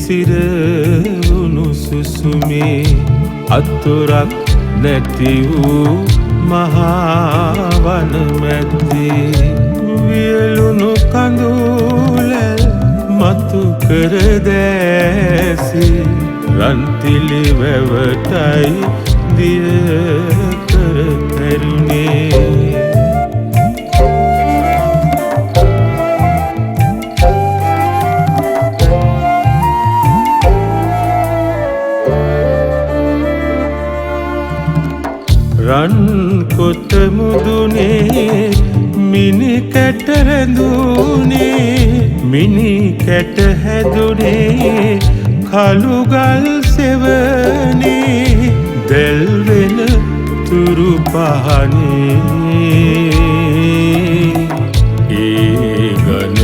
සිරවුණු සුසුමේ අතුරක් නැති වූ මහාවන මැද්දේ වියලුණු කඳුල මතු කර දැසි රන්තිලි වැවටයි දිය කර තැරුණේ රන් කොත මුදුනේ මිනි කැට රැඳුනේ මිනි කැට හැදුනේ කළුගල් සෙවනේ දැල්වෙන තුරු පහනේ ඒ ගන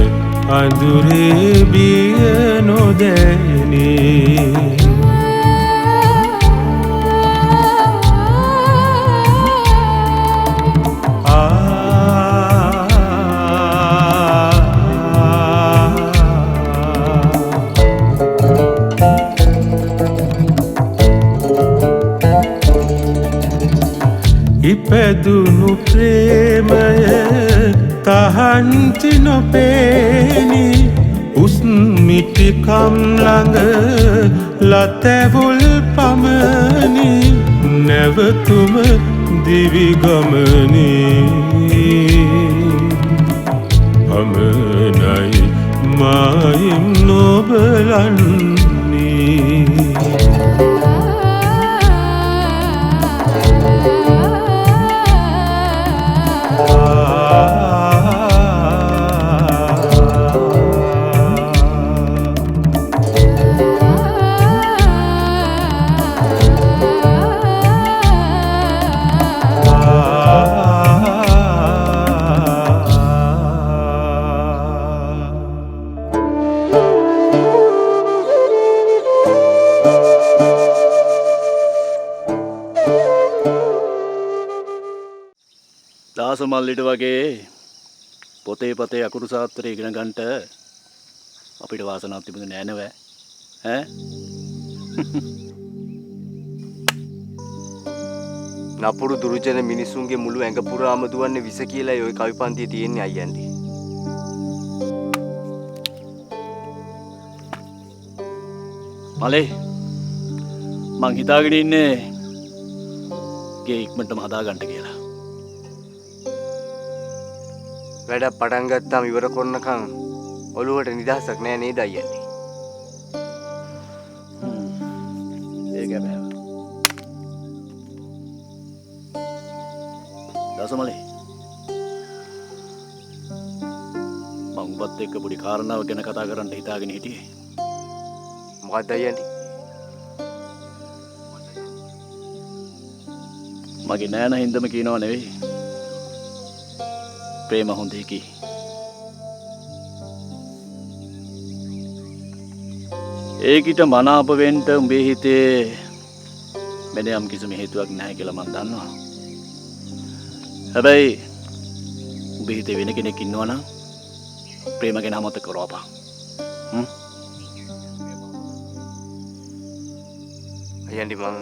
අඳුරේ බිය නොදැනේ ඉපැදුණු ප්‍රේමය තහන්ති නොපේනි උස්මිටිකම් ළඟ ලතැවුල් පමණි නැවතුම දිවිගමනි පමණයි මායිම් නොබලන්නේ දාස මල්ලිට වගේ පොතේ පතේ අකුරු සාත්‍රය ඉගෙන ගන්නට අපිට වාසනාවක් තිබුණේ නෑ නේද ඈ නපුරු දුර්ජන මිනිසුන්ගේ මුළු ඇඟ පුරාම දුවන්නේ විස කියලා ඔය කවි පන්තියේ තියෙන්නේ අයියන්ටි මලේ මං හිතාගෙන ඉන්නේ ගේ ඉක්මනටම හදා ගන්න කියලා වැඩ පටන් ගත්තාම ඉවර කරනකම් ඔළුවට නිදහසක් නෑ නේද අයියන්ටි ඒක බෑ දාසමලේ මං ඔබත් එක්ක පොඩි කාරණාවක් ගැන කතා කරන්න හිතාගෙන හිටියේ මොකක්ද අයියන්ටි මගේ නෑන හින්දම කියනව නෙවෙයි ප්‍රේම හොඳයි කි ඒකිට මනාප වෙන්න උඹේ හිතේ වෙන යම් කිසිම හේතුවක් නැහැ කියලා මම දන්නවා හැබැයි උඹේ හිතේ වෙන කෙනෙක් ඉන්නවනම් ප්‍රේම ගැන අමතක කරවපන් අයියන්ටි මං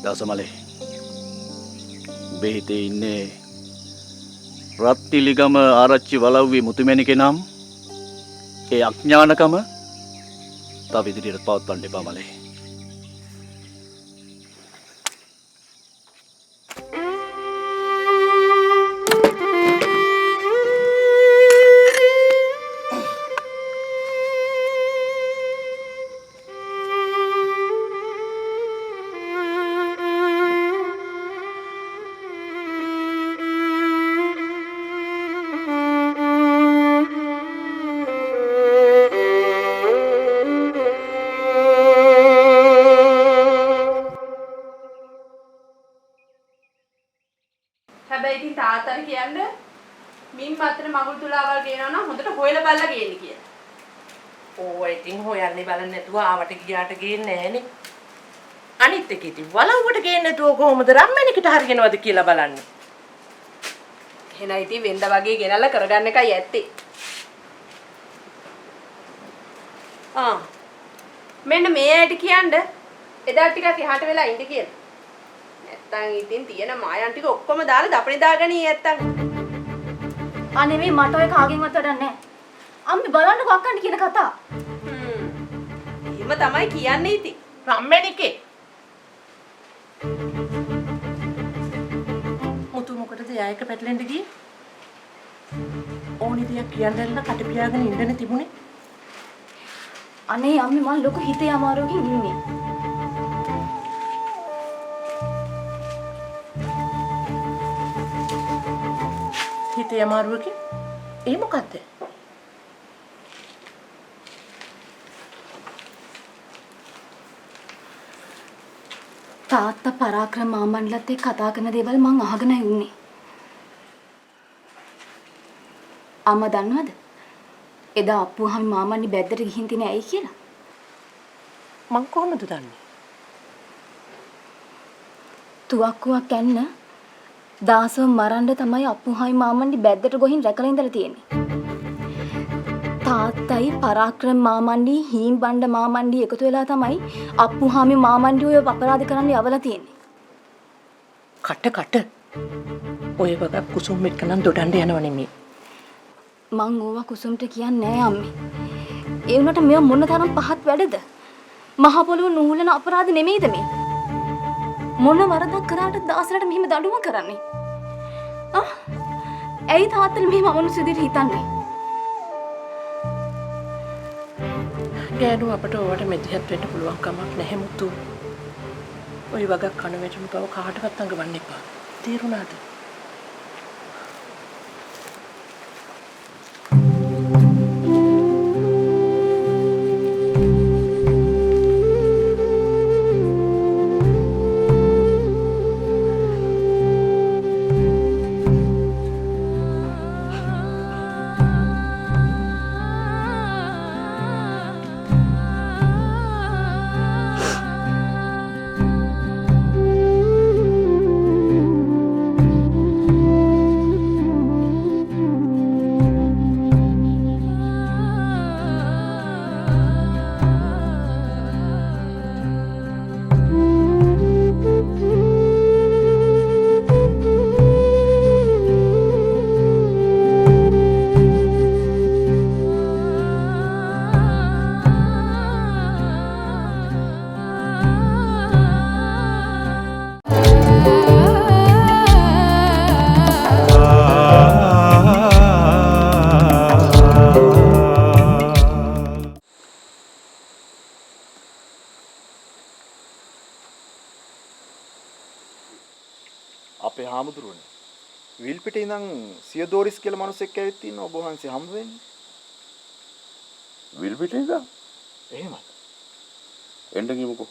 දාසමලේ උඹේ හිතේ ඉන්නේ රත්තිලිගම ආරච්චි වලව්වේ මුතුමැණිකේ නම් ඒ අඥානකම තව ඉදිරියට පවත්වන්න එපා මලේ හැබැයි ඉතින් තාත්තට කියන්න මින් මත්තර මගුල් තුලාවල් ගේනවා නම් හොඳට හොයලා බලලා ගේන්න කියලා. ඕවා ඉතින් හොයන්නේ බලන්න නැතුව ආවට ගියාට ගේන්නේ නැහනේ. අනිත් එක ඉතින් වලව්වට ගේන්නේ නැතුව කොහොමද රම්මැණිකට හරියනවද කියලා බලන්නේ. එහෙනම් ඉතින් වෙන්ද වගේ ගෙනල්ලා කරගන්න එකයි ඇත්තේ. මෙන්න මේ ඇයිට කියන්න එදා ටිකක් එහාට වෙලා ඉන්න කියලා. නැත්තම් ඉතින් තියෙන මායන් ටික ඔක්කොම දාලා දපණි දාගනී නැත්තම්. අනේ මට ඔය කාගෙන්වත් වැඩක් නැහැ. අම්මේ බලන්නකෝ අක්කන්ට කියන කතා. එහෙම තමයි කියන්නේ ඉතින්. රම්මෙනිකේ මුතු මොකටද යායක පැටලෙන්න ගියේ? ඕනි දෙයක් කියන්නදල්ලා කට පියාගෙන ඉඳගෙන තිබුණේ. අනේ අම්මේ මම ලොකු හිතේ අමාරුවකින් ඉන්නේ. හිතේ අමාරුවකින්? ඒ මොකද්ද? තාත්තා පරාක්‍රම මාමන්ලත් එක්ක කතා කරන දේවල් මං අහගෙනයි උන්නේ. අම්මා දන්නවද? එදා අප්පුහාමි මාමන්නි බැද්දට ගිහින් තිනේ ඇයි කියලා? මං කොහොමද දන්නේ? තුවක්කුවක් ඇන්න දාසව මරන්න තමයි අප්පුහාමි මාමන්නි බැද්දට ගොහින් රැකලා ඉඳලා තියෙන්නේ. තාත්තයි පරාක්‍රම මාමන්නි හීම් බණ්ඩ මාමන්නි එකතු වෙලා තමයි අප්පුහාමි මාමන්නි ඔය අපරාධ කරන්න යවලා තියෙන්නේ. කට ඔය වගේ කුසුම් එක්ක නම් දොඩන්න යනව නෙමෙයි. මං ඕවා කුසුම්ට කියන්නේ නෑ අම්මේ. ඒ වුණාට මේව මොන තරම් පහත් වැඩද? මහ පොළොව නූලන අපරාධ නෙමෙයිද මේ? මොන වරදක් කරාට දාසලට මෙහෙම දඬුවම් කරන්නේ? ඇයි තාත්තලා මෙහෙම අමනුෂ්‍ය විදිහට හිතන්නේ? ගෑනු අපට ඕවට මෙදිහත් වෙන්න පුළුවන් කමක් නැහැ මුතු. ඔය වගේ කන වැටුණු බව කාටවත් අඟවන්න එපා. තේරුණාද? අපේ හාමුදුරුවනේ විල්පිටේ ඉඳන් සියදෝරිස් කියලා මිනිස්සෙක් ඇවිත් ඉන්න ඔබ වහන්සේ හම්බ වෙන්නේ. විල්පිටේ ඉඳන්? එහෙමයි. එන්න ගිමුකෝ.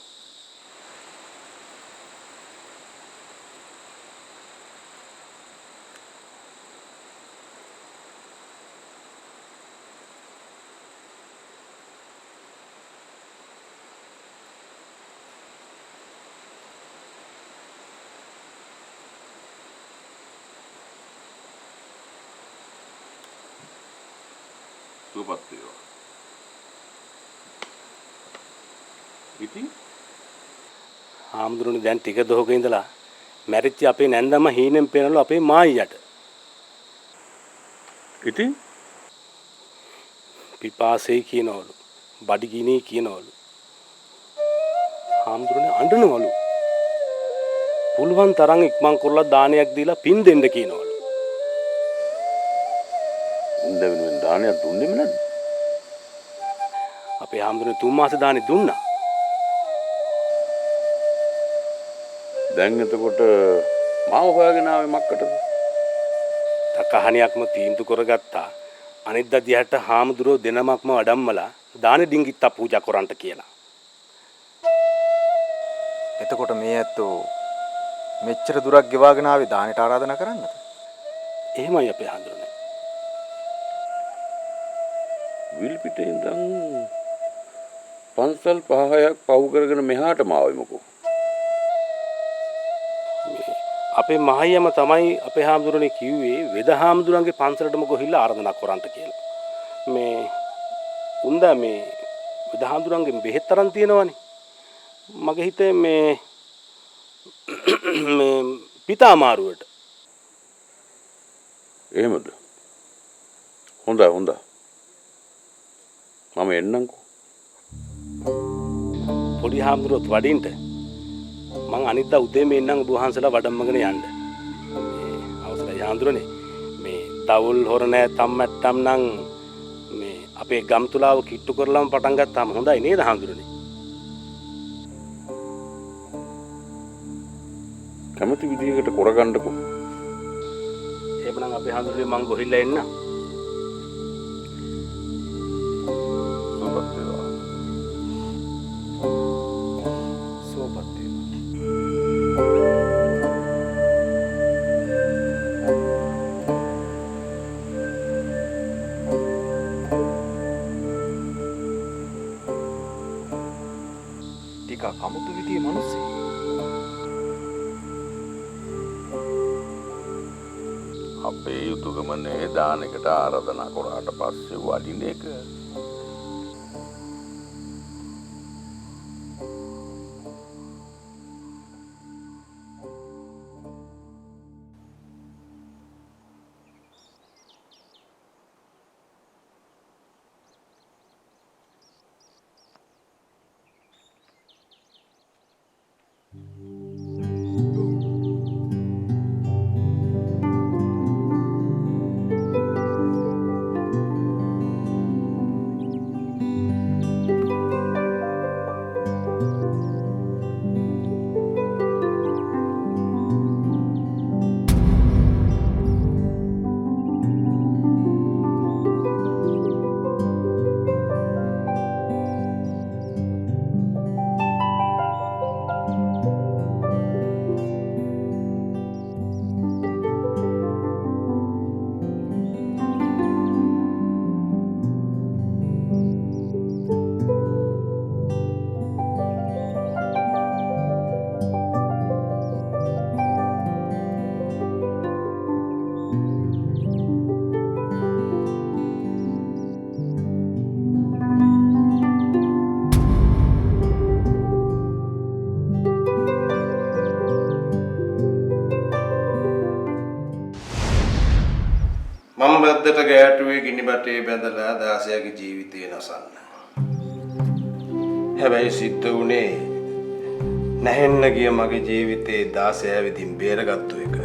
සුවපත් වේවා. ඉතින් හාමුදුරනේ දැන් ටික දොහක ඉඳලා මැරිච්ච අපේ නැන්දම හීනෙන් පේනලු අපේ මායියට. ඉතින් පිපාසෙයි කියනවලු. බඩගිනි කියනවලු. හාමුදුරනේ අඬනවලු. පුළුවන් තරම් ඉක්මන් කරලා දානයක් දීලා පින් දෙන්න කියනවලු. උන්ද වෙනුවෙන් දානයක් දුන්නෙම නැද්ද? අපේ හාමුදුරනේ 3 මාස දානේ දුන්නා. දැන් එතකොට මාව හොයාගෙන ආවේ මක්කටද? තකහණියක්ම තීන්දුව කරගත්තා. අනිද්දා දිහට හාමුදුරුවෝ දෙනමක්ම වඩම්මලා දාන ඩිංගිත්තා පූජා කරන්ට කියලා. එතකොට මේ ඇත්තෝ මෙච්චර දුරක් ගෙවාගෙන ආවේ දානෙට ආරාධනා කරන්නද? එහෙමයි අපේ හාමුදුරනේ. විල්පිටේ ඉඳන් පන්සල් 5-6ක් පවු කරගෙන මෙහාටම ආවේ මොකෝ? අපේ මහයම තමයි අපේ හාමුදුරනේ කිව්වේ වෙද හාමුදුරන්ගේ පන්සලටම ගොහිල්ලා ආරාධනා කරන්ට කියලා. මේ උන්දා මේ විදහාඳුරන්ගෙන් බෙහෙත් තරම් තියෙනවනේ. මගේ හිතේ මේ පිතා අමාරුවට. එහෙමද? හොඳයි හොඳයි. මම එන්නම්කෝ. පොඩි හාමුදුරුවොත් වඩින්ට මං අනිද්දා උදේම එන්නම් ඔබ වහන්සේලා වඩම්මගෙන යන්න. මේ අවසරයි හාමුදුරනේ. මේ තවුල් හොර නෑ තම්මැට්ටම් නම් මේ අපේ ගම්තුලාව කිට්ටු කරලම පටන් ගත්තාම හොඳයි නේද හාමුදුරනේ? කැමති විදිහකට කරගන්නකෝ. එහෙමනම් අපේ හාමුදුරනේ මං ගොහිල්ලා එන්න. සුවපත් වේවා. සුවපත් වේවා. ටිකක් අමුතු විදිහේ මිනිස්සෙක්. අපේ යුතුයකමනේ දානකට ආරාධනා කරාට පස්සේ වඩින එක. මම බද්දට ගෑටුවේ ගිනිබටේ බැඳලා දාසයාගේ ජීවිතය නසන්න. හැබැයි සිද්ධ වුණේ නැහෙන්න ගිය මගේ ජීවිතේ දාසයා විදිහින් බේරගත්තු එක.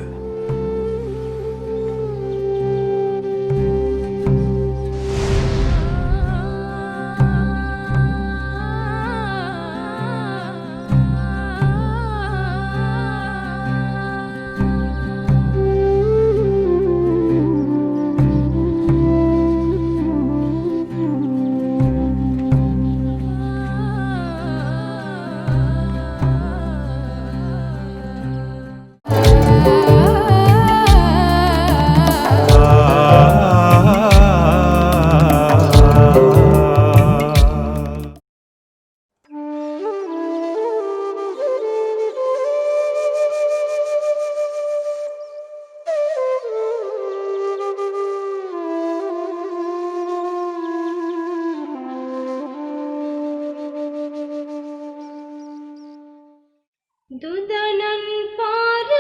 දුදනන් පාර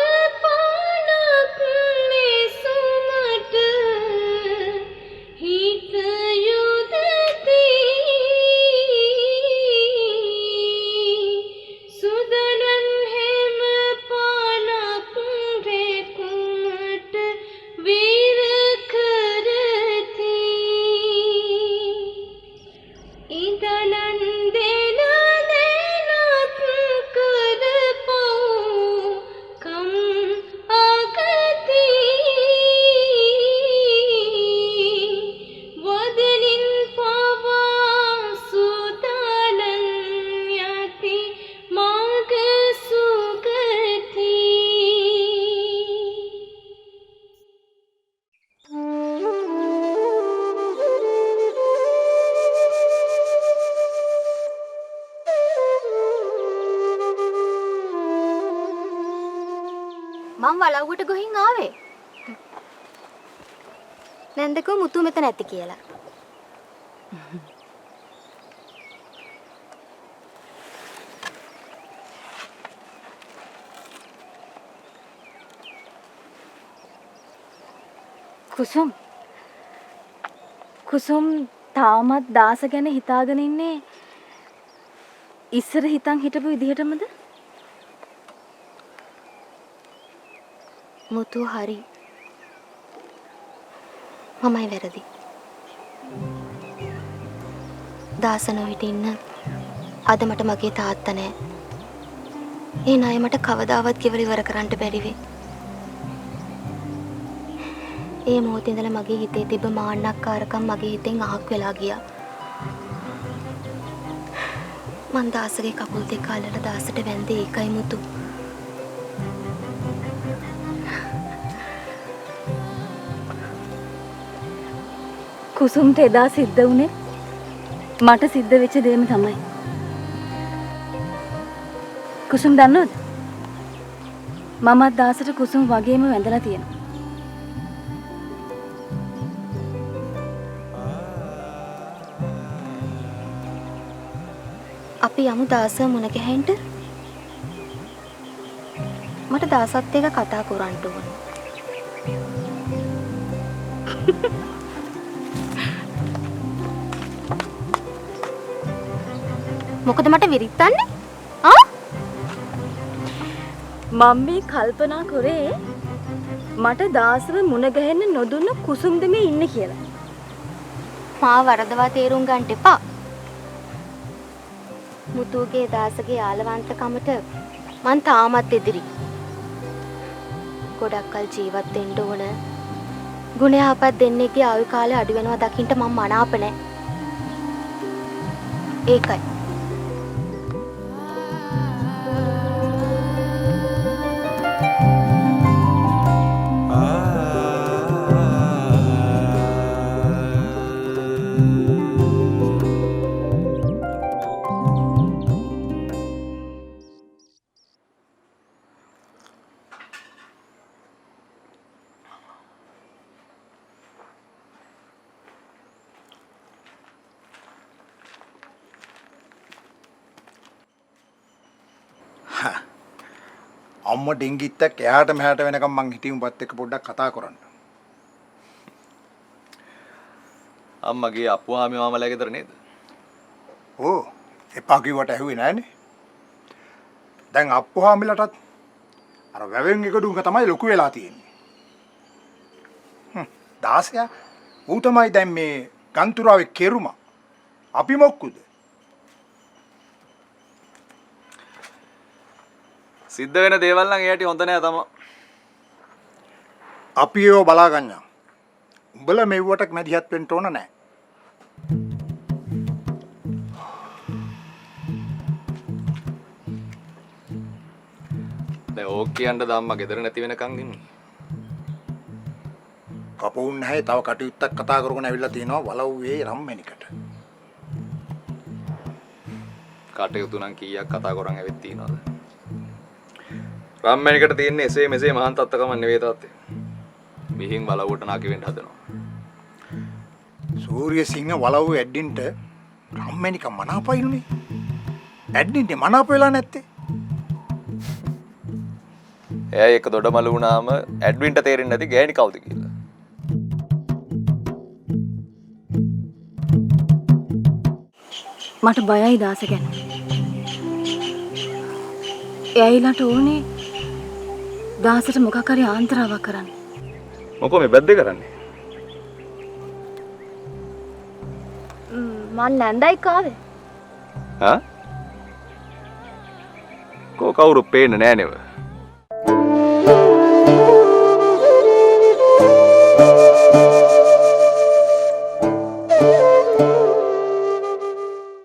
පානක් ලෙසුමට හිත යොදති සුදනන් හැම පානක් රැකුමට වීර කරති ඉදනන් දෙන මං වලව්වට ගොහින් ආවේ. නැන්දකෝ මුතු මෙතන ඇති කියලා. කුසුම් තාමත් දාස ගැන හිතාගෙන ඉන්නේ ඉස්සර හිතන් හිටපු විදිහටමද? මුතු හරි. මමයි වැරදි. දාස නොහිට ඉන්න අද මට මගේ තාත්තා නෑ. ඒ ණය මට කවදාවත් ගෙවලා ඉවර කරන්න බැරි වෙයි. ඒ මොහොතේ ඉඳලා මගේ හිතේ තිබ්බ මාන්නක්කාරකම් මගේ හිතෙන් අහක් වෙලා ගියා. මං දාසගේ කකුල් දෙක අල්ලලා දාසට වැන්දේ ඒකයි මුතු. කුසුම්ට එදා සිද්ධ වුණේ මට සිද්ධ වෙච්ච දේම තමයි. කුසුම් දන්නවද? මමත් දාසට කුසුම් වගේම වැඳලා තියෙනවා. අපි යමු දාස මුණ ගැහෙන්න. මට දාසත් එක්ක කතා කරන්න ඕන. මොකද මට විරිත්තන්නේ? මම මේ කල්පනා කරේ මට දාසව මුණ ගැහෙන්න නොදුන්න කුසුම්ද මේ ඉන්නේ කියලා. මා වරදවා තේරුම් ගන්න එපා. මුතුගේ දාසගේ ආලවන්තකමට මං තාමත් එදිරි. ගොඩක් කල් ජීවත් වෙන්න ඕන. ගුණ යහපත් දෙන්නෙක්ගේ ආයු කාලය අඩු වෙනවා දකින්න මම මනාප නැහැ. ඒකයි. අම්ම ඩිංගිත්තක් එහාට මෙහාට වෙනකම් මං හිටියුම්පත් එක්ක පොඩ්ඩක් කතා කරන්න. අම්මගේ අප්පුහාමි මාමලා ගෙදර නේද? ඕ එපා කිව්වට ඇහුවේ නෑනේ. දැන් අප්පුහාමිලටත් අර වැවෙන් එක දුක තමයි ලොකු වෙලා තියෙන්නේ. දාසයා ඌ තමයි දැන් මේ ගන්තුරාවේ කෙරුම. අපි මොක්කුද? සිද්ධ වෙන දේවල් නම් එයාට හොඳ නෑ තමයි. අපි ඒව බලා ගන්නවා. උඹලා මෙව්වට මැදිහත් වෙන්න ඕන නෑ. දැන් ඕක කියන්න දාම්මා ගෙදර නැති වෙනකන් ඉන්නේ. කපුන් නැහැ තව කටයුත්තක් කතා කරගෙන ඇවිල්ලා තිනවා වලව්වේ රම්මැණිකට. කටයුතු නම් කීයක් කතා කරන් ඇවිත් තිනවද? රම්මැණිකට තියෙන්නේ එසේ මෙසේ මහාන් තත්ත්වකම නෙවෙයි තාත්තේ. මිහින් වලව්වට නාකි වෙන්න හදනවා. සූර්යසිංහ වලව්ව ඇඩ්ඩින්ට රම්මැණික මනාපයිනුනේ. ඇඩ්ඩින්ට මනාප වෙලා නැත්තේ. එයා එක දොඩමළු වුණාම ඇඩ්වින්ට තේරෙන්නේ නැති ගෑණි කවුද කියලා. මට බයයි දාස ගැන. එයායිලට ඕනේ දාසට මොකක් හරි ආන්තරාවක් කරන්න. මොකෝ මේ බැද්දේ කරන්නේ? මන් නැන්දයි කාවේ. හා? කවුරු පේන්නේ නෑ නේද?